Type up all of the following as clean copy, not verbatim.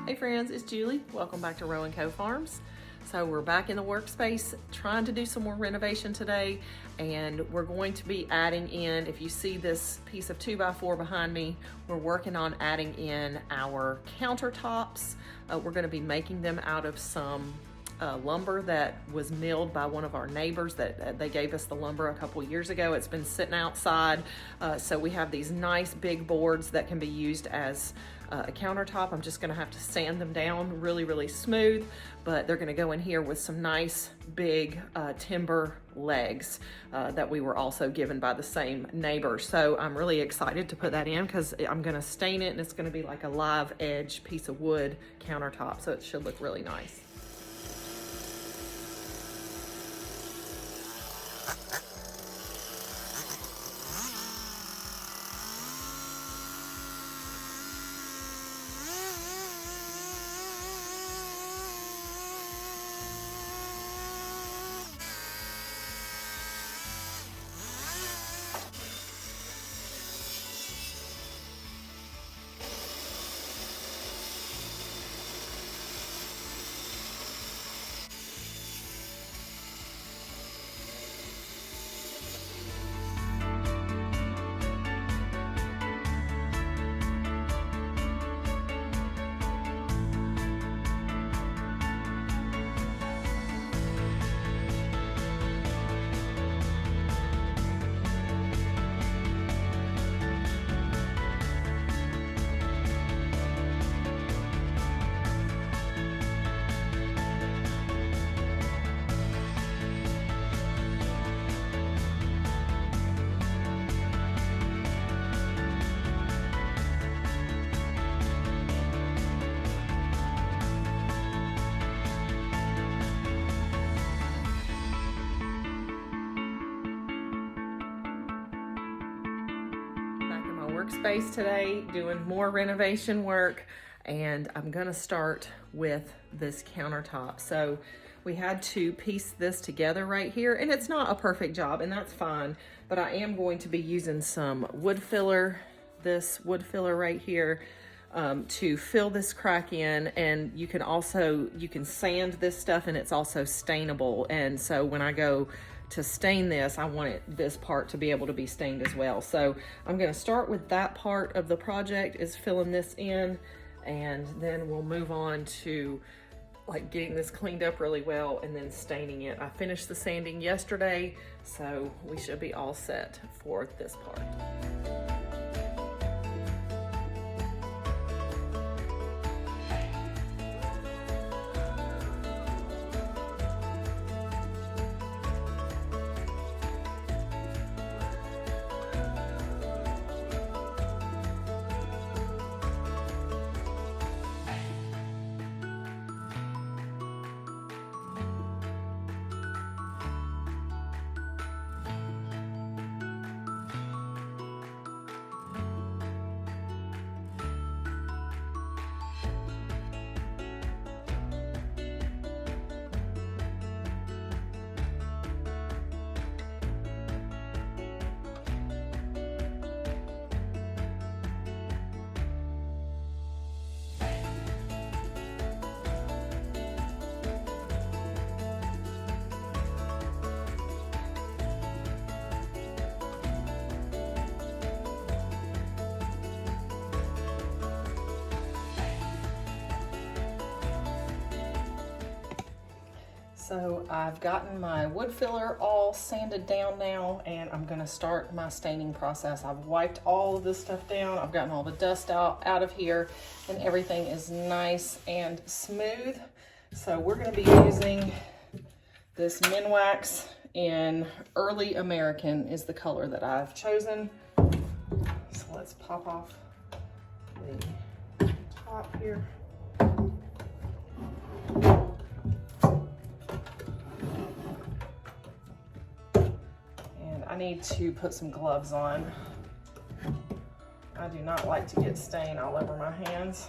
Hey friends, it's Julie. Welcome back to Row & Co Farms. So we're back in the workspace trying to do some more renovation today, and we're going to be adding in, if you see this piece of 2x4 behind me, we're working on adding in our countertops. We're going to be making them out of some lumber that was milled by one of our neighbors. That they gave us the lumber a couple years ago. It's been sitting outside, so we have these nice big boards that can be used as a countertop. I'm just gonna have to sand them down really smooth, but they're gonna go in here with some nice big timber legs that we were also given by the same neighbor. So I'm really excited to put that in because I'm gonna stain it and it's gonna be like a live edge piece of wood countertop, so it should look really nice. Workspace today, doing more renovation work, and I'm gonna start with this countertop. So we had to piece this together right here, and it's not a perfect job, and that's fine, but I am going to be using some wood filler, this wood filler right here, to fill this crack in. And you can sand this stuff, and it's also stainable, and so when I go to stain this, I want this part to be able to be stained as well. So I'm gonna start with that part of the project, is filling this in, and then we'll move on to like getting this cleaned up really well and then staining it. I finished the sanding yesterday, so we should be all set for this part. So I've gotten my wood filler all sanded down now, and I'm gonna start my staining process. I've wiped all of this stuff down. I've gotten all the dust out of here, and everything is nice and smooth. So we're gonna be using this Minwax in Early American is the color that I've chosen. So let's pop off the top here. I need to put some gloves on. I do not like to get stain all over my hands.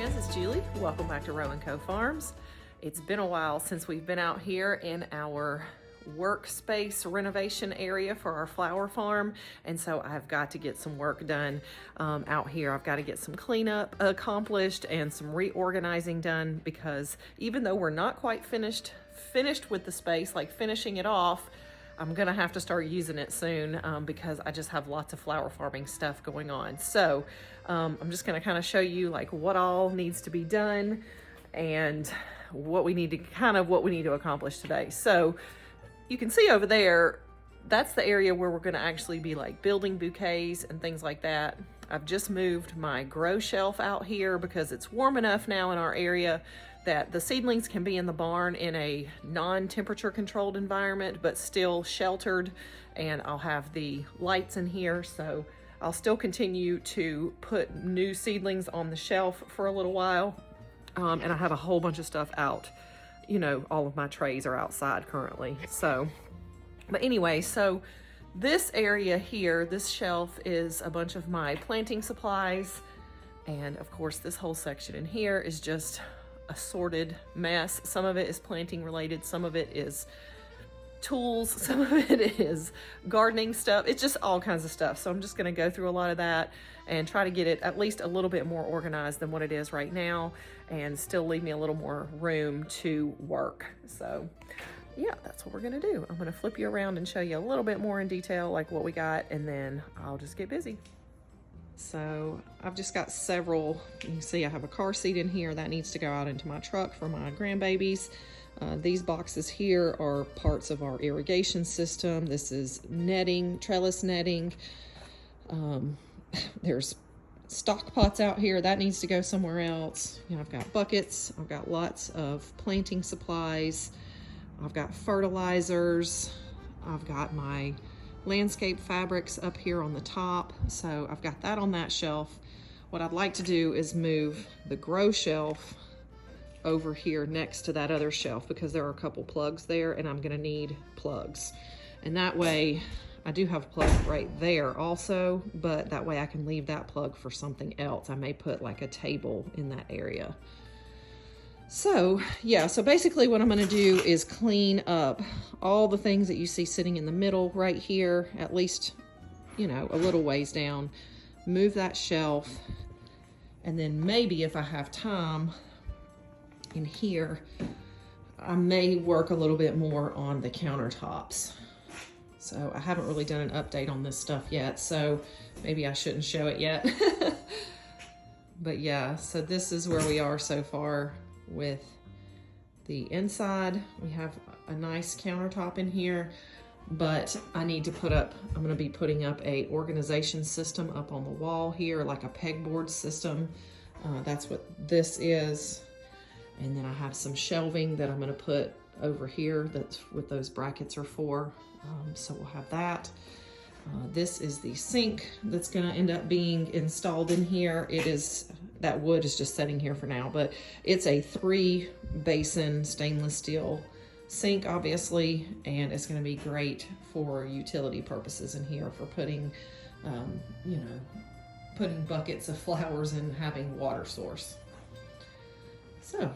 fans, it's Julie. Welcome back to Row & Co Farms. It's been a while since we've been out here in our workspace renovation area for our flower farm, and so I've got to get some work done out here. I've got to get some cleanup accomplished and some reorganizing done, because even though we're not quite finished with the space, like finishing it off, I'm gonna have to start using it soon because I just have lots of flower farming stuff going on. So I'm just gonna kind of show you like what all needs to be done and what we need to accomplish today. So you can see over there, that's the area where we're gonna actually be like building bouquets and things like that. I've just moved my grow shelf out here because it's warm enough now in our area that the seedlings can be in the barn in a non-temperature controlled environment, but still sheltered, and I'll have the lights in here, so I'll still continue to put new seedlings on the shelf for a little while, and I have a whole bunch of stuff out. You know, all of my trays are outside currently, so, but anyway, so this area here, this shelf is a bunch of my planting supplies, and of course this whole section in here is just a sorted mess. Some of it is planting related, some of it is tools, some of it is gardening stuff. It's just all kinds of stuff. So I'm just going to go through a lot of that and try to get it at least a little bit more organized than what it is right now, and still leave me a little more room to work. So yeah, that's what we're going to do. I'm going to flip you around and show you a little bit more in detail like what we got, and then I'll just get busy. So I've just got several, you can see I have a car seat in here that needs to go out into my truck for my grandbabies. These boxes here are parts of our irrigation system. This is netting, trellis netting. There's stock pots out here that needs to go somewhere else. You know, I've got buckets, I've got lots of planting supplies, I've got fertilizers, I've got my landscape fabrics up here on the top, so I've got that on that shelf. What I'd like to do is move the grow shelf over here next to that other shelf, because there are a couple plugs there and I'm gonna need plugs, and that way I do have a plug right there also, but that way I can leave that plug for something else. I may put like a table in that area. So yeah, so basically what I'm going to do is clean up all the things that you see sitting in the middle right here, at least, you know, a little ways down, move that shelf, and then maybe if I have time in here, I may work a little bit more on the countertops. So I haven't really done an update on this stuff yet, so maybe I shouldn't show it yet. But yeah, so this is where we are so far with the inside. We have a nice countertop in here, but I need to put up, I'm going to be putting up a organization system up on the wall here, like a pegboard system. That's what this is. And then I have some shelving that I'm going to put over here, that's what those brackets are for. So we'll have that. This is the sink that's going to end up being installed in here. It is, that wood is just sitting here for now, but it's a 3 basin stainless steel sink, obviously, and it's going to be great for utility purposes in here for putting, you know, putting buckets of flowers and having water source. So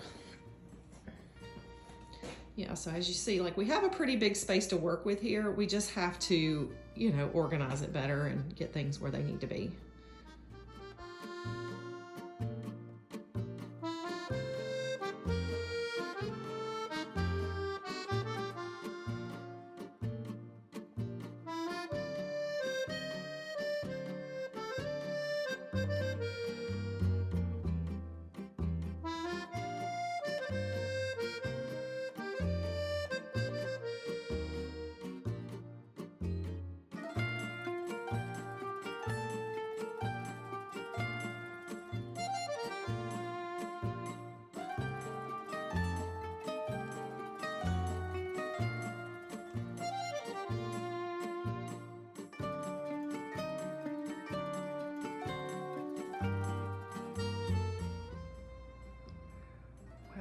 yeah, so as you see, like, we have a pretty big space to work with here. We just have to, you know, organize it better and get things where they need to be.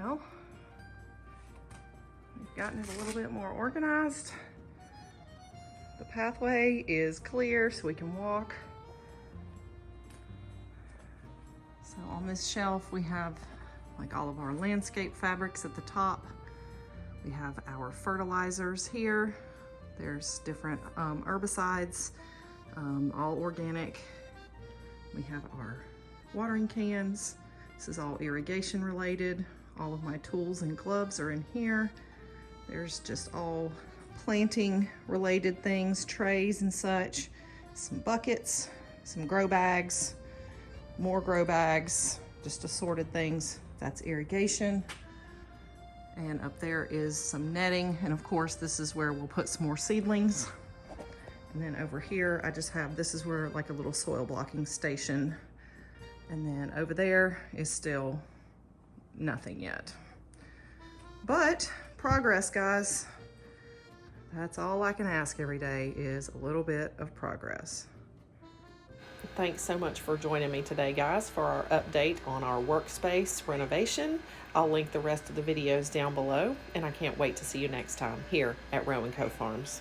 Well, we've gotten it a little bit more organized. The pathway is clear so we can walk. So On this shelf, we have like all of our landscape fabrics at the top. We have our fertilizers here. There's different herbicides, all organic. We have our watering cans. This is all irrigation related. All of my tools and gloves are in here. There's just all planting related things, trays and such. Some buckets, some grow bags, more grow bags, just assorted things. That's irrigation. And up there is some netting. And of course, this is where we'll put some more seedlings. And then over here, I just have, this is where like a little soil blocking station. And then over there is still nothing yet. But progress, guys. That's all I can ask every day, is a little bit of progress. Thanks so much for joining me today, guys, for our update on our workspace renovation. I'll link the rest of the videos down below, and I can't wait to see you next time here at Row & Co Farms.